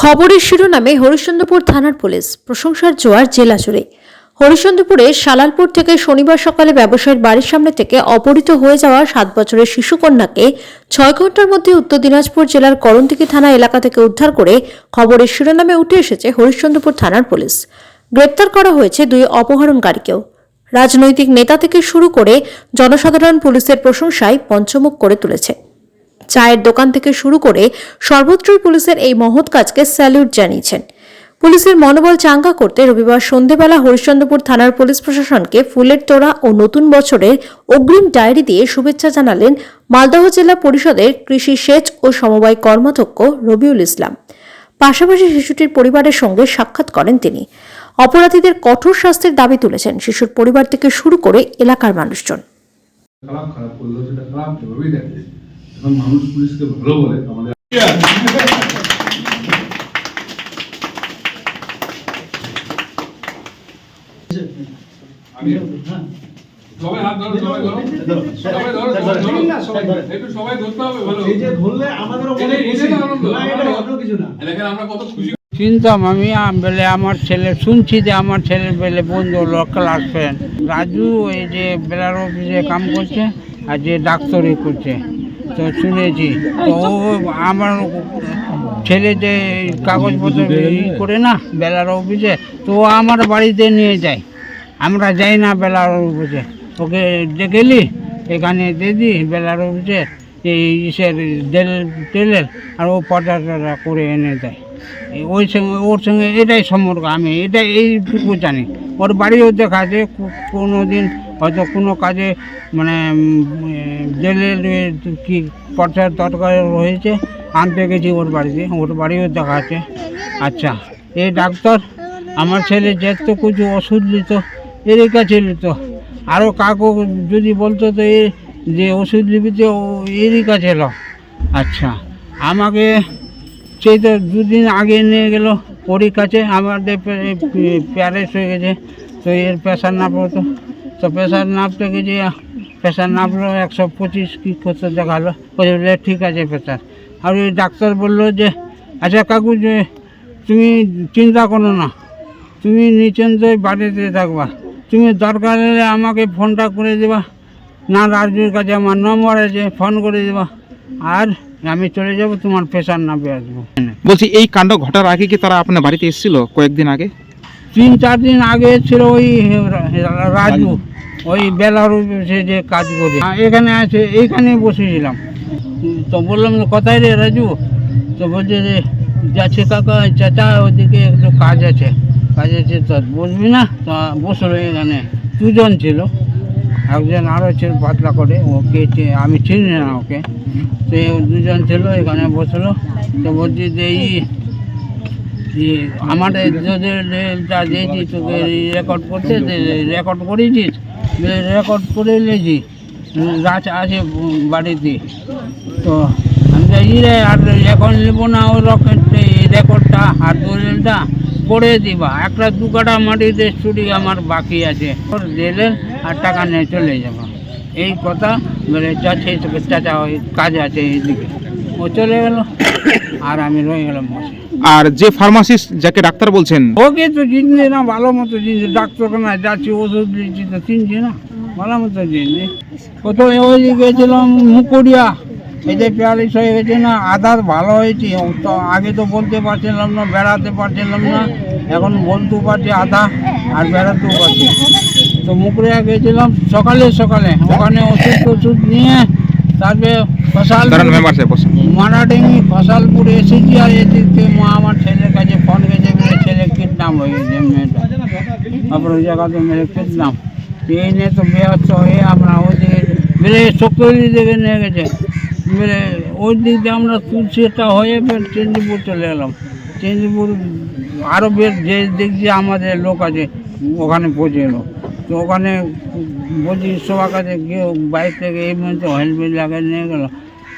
খবরের শিরোনামে হরিশ্চন্দ্রপুর থানার পুলিশ প্রশংসার জোয়ার জেলা জুড়ে। হরিশ্চন্দ্রপুরের সালালপুর থেকে শনিবার সকালে ব্যবসায়ীর বাড়ির সামনে থেকে অপহৃত হয়ে যাওয়া 7 বছরের শিশুকন্যাকে 6 ঘন্টার মধ্যে উত্তর দিনাজপুর জেলার করণদিঘি থানা এলাকা থেকে উদ্ধার করে খবরের শিরোনামে উঠে এসেছে হরিশ্চন্দ্রপুর থানার পুলিশ। গ্রেপ্তার করা হয়েছে 2 অপহরণকারীকেও। রাজনৈতিক নেতা থেকে শুরু করে জনসাধারণ পুলিশের প্রশংসায় পঞ্চমুখ করে তুলেছে। চায়ের দোকান থেকে শুরু করে সর্বত্রই পুলিশের এই মহৎ কাজকে স্যালুট জানিয়েছেন। পুলিশের মনোবল চাঙ্গা করতে রবিবার সন্ধ্যেবেলা হরিশ্চন্দ্রপুর থানার পুলিশ প্রশাসনকে ফুলের তোড়া ও নতুন বছরের অগ্রিম ডায়েরি দিয়ে শুভেচ্ছা জানালেন মালদহ জেলা পরিষদের কৃষি সেচ ও সমবায় কর্মাধ্যক্ষ রবিউল ইসলাম। পাশাপাশি শিশুটির পরিবারের সঙ্গে সাক্ষাৎ করেন তিনি। অপরাধীদের কঠোর শাস্তির দাবি তুলেছেন শিশুর পরিবার থেকে শুরু করে এলাকার মানুষজন। মানুষ পুলিশকে ভালো বলে আমাদের সবাই হাত ধরো, সবাই ধরো, সবাই ধরো, একটু সবাই ধরতে হবে ভালো। এই যে ধরলে আমাদেরও মনে আনন্দ, এটা অন্য কিছু না। দেখেন আমরা কত খুশি চিন্তাম আমি বেলে আমার ছেলে শুনছি যে আমার ছেলে বেলে বন্ধু ক্লাস ফ্রেন্ড রাজু এই যে বেলার অফিসে কাম করছে আর যে ডাক্তারি করছে, তো শুনেছি তো ও আমার ছেলে যে কাগজপত্র করে না বেলার অফিসে, তো ও আমার বাড়িতে নিয়ে যায়, আমরা যাই না বেলার অফিসে, ওকে গেলি এখানে দিদি বেলার অফিসে এই ইসের তেলের আর ও পটা করে এনে দেয়। ওই সঙ্গে ওর সঙ্গে এটাই সম্পর্ক, আমি এটাই এইটুকু জানি। ওর বাড়িও দেখা আছে কোনো দিন হয়তো কোনো কাজে মানে জেলের কি পর্চার দরকার হয়েছে আনতে গেছি ওর বাড়িতে, ওর বাড়িও দেখা আছে। আচ্ছা এই ডাক্তার আমার ছেলে যেত কিছু ওষুধ নিত এর কাছে নিত, আরও কাকু যদি বলতো তো এ যে ওষুধ নিবিতে এরই কাছে এলো। আচ্ছা আমাকে সেই তো 2 দিন আগে নিয়ে গেল ওরই কাছে, আমাদের প্যারেস হয়ে গেছে, তো এর প্রেশার নাপতো, তো প্রেশার নাপতে গেছে, প্রেশার নাপলো 125 কী করতে দেখালো, বলে ঠিক আছে প্রেশার। আর ওই ডাক্তার বললো যে আচ্ছা কাকু যে তুমি চিন্তা করো না, তুমি নিশ্চিন্তই বাড়িতে থাকবা, তুমি দরকার হলে আমাকে ফোনটা করে দেবা, না রাজুর কাছে আমার নম্বর আছে, ফোন করে দেবা, আর আমি চলে যাব, তোমার প্রেশার নাপে আসবো। বলছি এই কাণ্ড ঘটার আগে কি তারা আপনার বাড়িতে এসেছিল? কয়েকদিন আগে 3-4 দিন আগে ছিল ওই রাজু, ওই বেলার সে যে কাজ করে এখানে আছে, এইখানে বসেছিলাম, তো বললাম কোথায় রে রাজু, তো বলছে যে যাচ্ছে কাকা চাচা ওদিকে একটু কাজ আছে তো বসবি না, তো বসলো এখানে। 2 জন ছিল, একজন আরও ছিল পাতলা করে, ওকে আমি চিনি না ওকে, তো 2 জন ছিল এখানে বসলো। তো বলছি যে আমার যা দিয়েছি তোকে রেকর্ড করতে, রেকর্ড করেছিস, রেকর্ড করে নিয়েছি, রাজ আছে বাড়িতে, তো আমি যাই রে আর রেকর্ড নেবো না, ওই রেকর্ডটা আর দলিলটা করে দিবা, 1-2 কাঠা মাটিতে চুরি আমার বাকি আছে, দিলে আর টাকা নিয়ে চলে যাবো, এই কথা বলে যাচ্ছে তোকে চাচা ওই কাজ আছে এইদিকে, ও চলে গেল আর আমি রয়ে গেলাম বসে। আর যে ফার্মাসিস্ট যাকে ডাক্তার বলছেন ওকে তো চিনছি না, ভালো মতো চিনছি, ডাক্তারকে না যাচ্ছি ওষুধ দিচ্ছি তো চিনছি না, ভালো মতো চিনছি। কোথাও ওই গেছিলাম মুকুরিয়া, এই যে প্যারালিস হয়ে গেছে না, আধার ভালো হয়েছে, তো আগে তো বলতে পারছিলাম না, বেড়াতে পারছিলাম না, এখন বলতেও পারছি আধা আর বেড়াতেও পারছি। তো মুকুরিয়া গেছিলাম সকালে সকালে, ওখানে ওষুধ নিয়ে তারপরে মারাডিঙ্গি ফসালপুরে এসেছি, আর এদিকে মা আমার ছেলের কাছে ফোন গেছে, মেরে ছেলে কিডন্যাপ হয়ে গেছে, মেয়েটা তারপরে ওই জায়গাতে মেরে কিডন্যাপ, এই নিয়ে তো বেহস্ত হয়ে আমরা ওইদিকে মেরে শক্তলি দিকে নিয়ে গেছে, মেরে ওই দিক দিয়ে আমরা তুলসিটা হয়ে ফের চেন্দিপুর চলে এলাম। চেন্দিপুর আরও বেশ যে দিক দিয়ে আমাদের লোক আছে ওখানে পৌঁছে এলো, তো ওখানে বলছি সবার কাছে গিয়ে বাইক থেকে এই মধ্যে হেলমেট লাগিয়ে নিয়ে গেলো,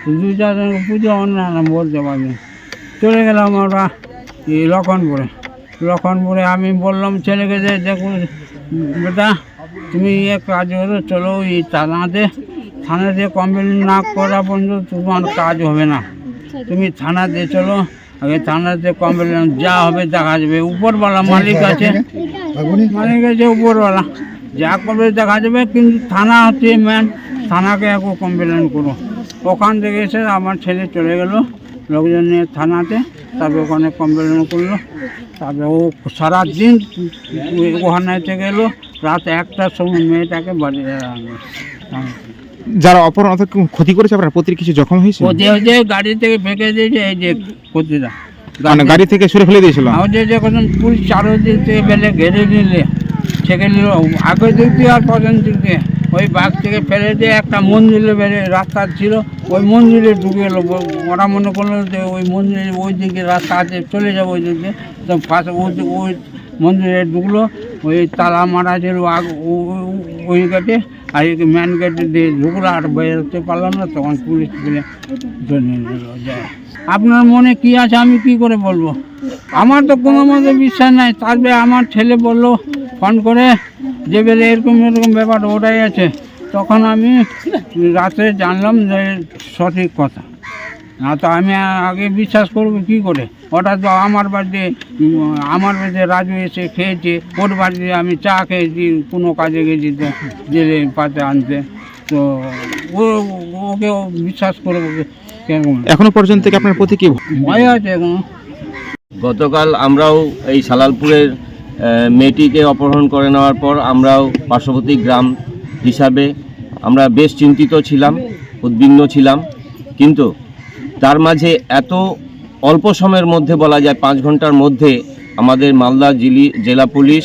2-4 জনকে পুজো অন্যান্য বলতে পারি, চলে গেলাম আমরা এই লক্ষণপুরে। আমি বললাম ছেলেকে যে দেখুন বেটা তুমি এক কাজ করো, চলো এই থানাতে কমপ্লেন না করা পর্যন্ত তোমার কাজ হবে না, তুমি থানাতে চলো, আগে থানাতে কমপ্লেন যা হবে দেখা যাবে, উপরওয়ালা মালিক আছে, উপরওয়ালা যা করবে দেখা যাবে, কিন্তু থানা হচ্ছে মেন, থানাকে একটু কমপ্লেন করো। ওখান থেকে এসে আমার ছেলে চলে গেল লোকজন নিয়ে থানাতে, তারপরে ওখানে কমপ্লেন করলো, তারপরে ও সারাদিন ওখানে থেকে এলো, রাত 1টার সময় মেয়েটাকে বাড়ি আনলো। যারা অপরাধ অর্থাৎ ক্ষতি করেছে আপনার প্রতির কিছু জখম হয়েছে? ক্ষতি হয়েছে, গাড়ি থেকে ফেঁকে দিয়েছে, এই যে ক্ষতিটা মানে গাড়ি থেকে সরে ফেলে দিয়েছিল? আমাদের যখন পুলিশ চারোদিক থেকে বেলে ঘেরে নিলে, ছেঁকে নিল আগের দিক দিয়ে আর পছন্দ দিক দিয়ে, ওই বাঘ থেকে ফেলে দিয়ে একটা মন্দিরে বেড়ে রাস্তা ছিল, ওই মন্দিরে ঢুকে এলো। ওরা মনে করলো যে ওই মন্দিরে ওই দিকে রাস্তা আছে, চলে যাবো ওই দিকে, তো পাশে ওই মন্দিরে ঢুকলো, ওই তালা মারা ছিল ওই গেটে, আর মেন গেটে দিয়ে ঢুকলো, আর বেরোতে পারলাম না, তখন পুলিশ বলে ধরে নিল। আপনার মনে কি আছে আমি কি করে বলবো, আমার তো কোনো মতে বিশ্বাস নাই। তারপরে আমার ছেলে বললো ফোন করে যে বেলে এরকম এরকম ব্যাপার ওটাই আছে, তখন আমি রাতে জানলাম যে সঠিক কথা, না তো আমি আগে বিশ্বাস করবো কী করে। ওটা তো আমার বাড়িতে রাজু এসে খেয়েছে, ওর বাড়িতে আমি চা খেয়েছি, কোনো কাজে গেছি তো জেলে পাতে আনতে, তো ওকে বিশ্বাস করবো কেমন? এখনো পর্যন্ত কি আপনার প্রতি কি ভয় আছে এখনো? গতকাল আমরাও এই সালালপুরের মেয়েটিকে অপহরণ করে নেওয়ার পর আমরাও পার্শ্ববর্তী গ্রাম হিসাবে আমরা বেশ চিন্তিত ছিলাম, উদ্বিগ্ন ছিলাম, কিন্তু তার মাঝে এত অল্প সময়ের মধ্যে, বলা যায় 5 ঘন্টার মধ্যে, আমাদের মালদা জেলা পুলিশ,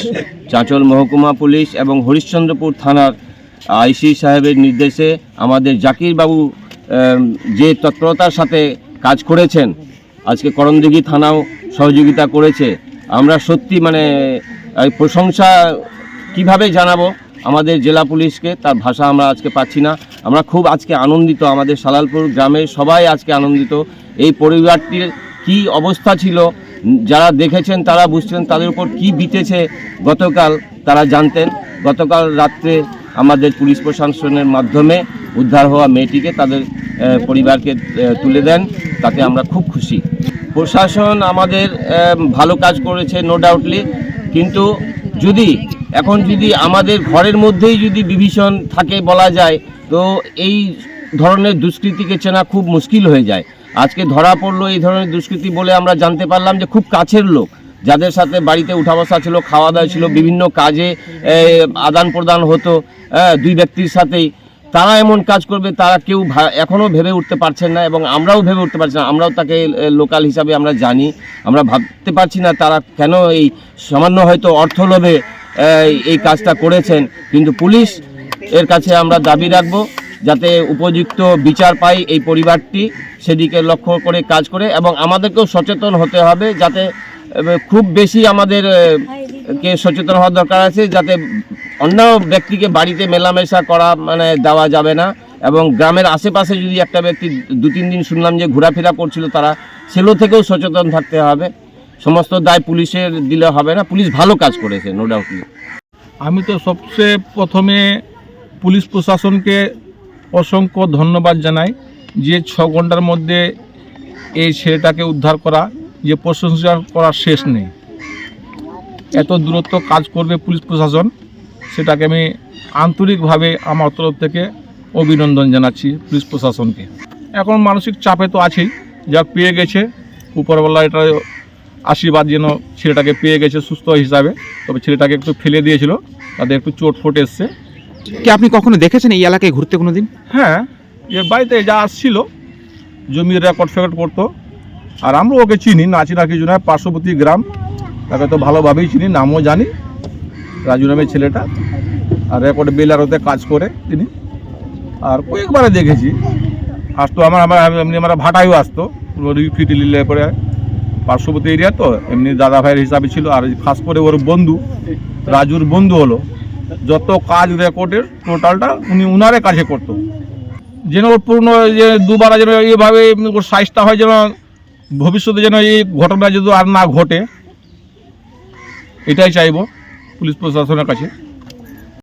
চাঁচল মহকুমা পুলিশ এবং হরিশ্চন্দ্রপুর থানার আইসি সাহেবের নির্দেশে আমাদের জাকির বাবু যে তৎপরতার সাথে কাজ করেছেন, আজকে করণদিঘি থানাও সহযোগিতা করেছে। আমরা সত্যি মানে প্রশংসা কিভাবে জানাবো আমাদের জেলা পুলিশকে, তার ভাষা আমরা আজকে পাচ্ছি না। আমরা খুব আজকে আনন্দিত, আমাদের সালালপুর গ্রামের সবাই আজকে আনন্দিত। এই পরিবারটির কি অবস্থা ছিল, যারা দেখেছেন তারা বুঝতেন তাদের উপর কি বিতেছে গতকাল, তারা জানতেন। গতকাল রাত্রে আমাদের পুলিশ প্রশাসনের মাধ্যমে উদ্ধার হওয়া মেয়েটিকে তাদের পরিবারকে তুলে দেন, তাতে আমরা খুব খুশি। প্রশাসন আমাদের ভালো কাজ করেছে নো ডাউটলি, কিন্তু যদি আমাদের ঘরের মধ্যেই যদি বিভীষণ থাকে বলা যায়, তো এই ধরনের দুষ্কৃতীকে চেনা খুব মুশকিল হয়ে যায়। আজকে ধরা পড়লো এই ধরনের দুষ্কৃতী বলে আমরা জানতে পারলাম যে খুব কাছের লোক, যাদের সাথে বাড়িতে উঠা বসা ছিল, খাওয়া দাওয়া ছিল, বিভিন্ন কাজে আদান প্রদান হতো 2 ব্যক্তির সাথেই, তারা এমন কাজ করবে তারা কেউ এখনও ভেবে উঠতে পারছেন না, এবং আমরাও ভেবে উঠতে পারছি না। আমরাও তাকে লোকাল হিসাবে আমরা জানি, আমরা ভাবতে পারছি না তারা কেন এই সামান্য হয়তো অর্থ লোভে এই কাজটা করেছেন। কিন্তু পুলিশ এর কাছে আমরা দাবি রাখব যাতে উপযুক্ত বিচার পায় এই পরিবারটি, সেদিকে লক্ষ্য করে কাজ করে, এবং আমাদেরকেও সচেতন হতে হবে, যাতে খুব বেশি আমাদেরকে সচেতন হওয়ার দরকার আছে, যাতে অন্য ব্যক্তিকে বাড়িতে মেলামেশা করা মানে দেওয়া যাবে না। এবং গ্রামের আশেপাশে যদি একটা ব্যক্তি 2-3 দিন শুনলাম যে ঘোরাফেরা করছিল, তারা সেগুলো থেকেও সচেতন থাকতে হবে। সমস্ত দায় পুলিশের দিলে হবে না, পুলিশ ভালো কাজ করেছে নো ডাউটলি। আমি তো সবচেয়ে প্রথমে পুলিশ প্রশাসনকে অসংখ্য ধন্যবাদ জানাই, যে 6 ঘন্টার মধ্যে এই ছেলেটাকে উদ্ধার করা, যে প্রশংসা করার শেষ নেই। এত দূরত্ব কাজ করবে পুলিশ প্রশাসন, সেটাকে আমি আন্তরিকভাবে আমার তরফ থেকে অভিনন্দন জানাচ্ছি পুলিশ প্রশাসনকে। এখন মানসিক চাপে তো আছেই, যা পেয়ে গেছে উপরওয়ালা এটা আশীর্বাদ যেন ছেলেটাকে পেয়ে গেছে সুস্থ হিসাবে। তবে ছেলেটাকে একটু ফেলে দিয়েছিল, তাদের একটু চোট ফোট এসছে। কি আপনি কখনো দেখেছেন এই এলাকায় ঘুরতে কোনো দিন? হ্যাঁ, এর বাড়িতে যা আসছিল জমির রেকর্ড ফেকর্ড করতো, আর আমরা ওকে চিনি, না চিনা কিছু নয়, পার্শ্ববর্তী গ্রাম, তাকে তো ভালোভাবেই চিনি, নামও জানি, রাজু নামের ছেলেটা, আর রেকর্ড বেলারতে কাজ করে তিনি। আর কয়েকবারে দেখেছি, আসতো আমরা ভাটাইও আসতো, ফিটি নিলে পরে পার্শ্ববর্তী এরিয়া তো, এমনি দাদা ভাইয়ের হিসাবে ছিল। আর খাস করে ওর বন্ধু, রাজুর বন্ধু হলো, যত কাজ রেকর্ডের টোটালটা উনারে কাছে করতো, যেন ওর পূর্ণ যে দুবার যেন এইভাবে ওর সাইজটা হয়, যেন ভবিষ্যতে যেন এই ঘটনা যদি আর না ঘটে, এটাই চাইবো পুলিশ প্রশাসনের কাছে।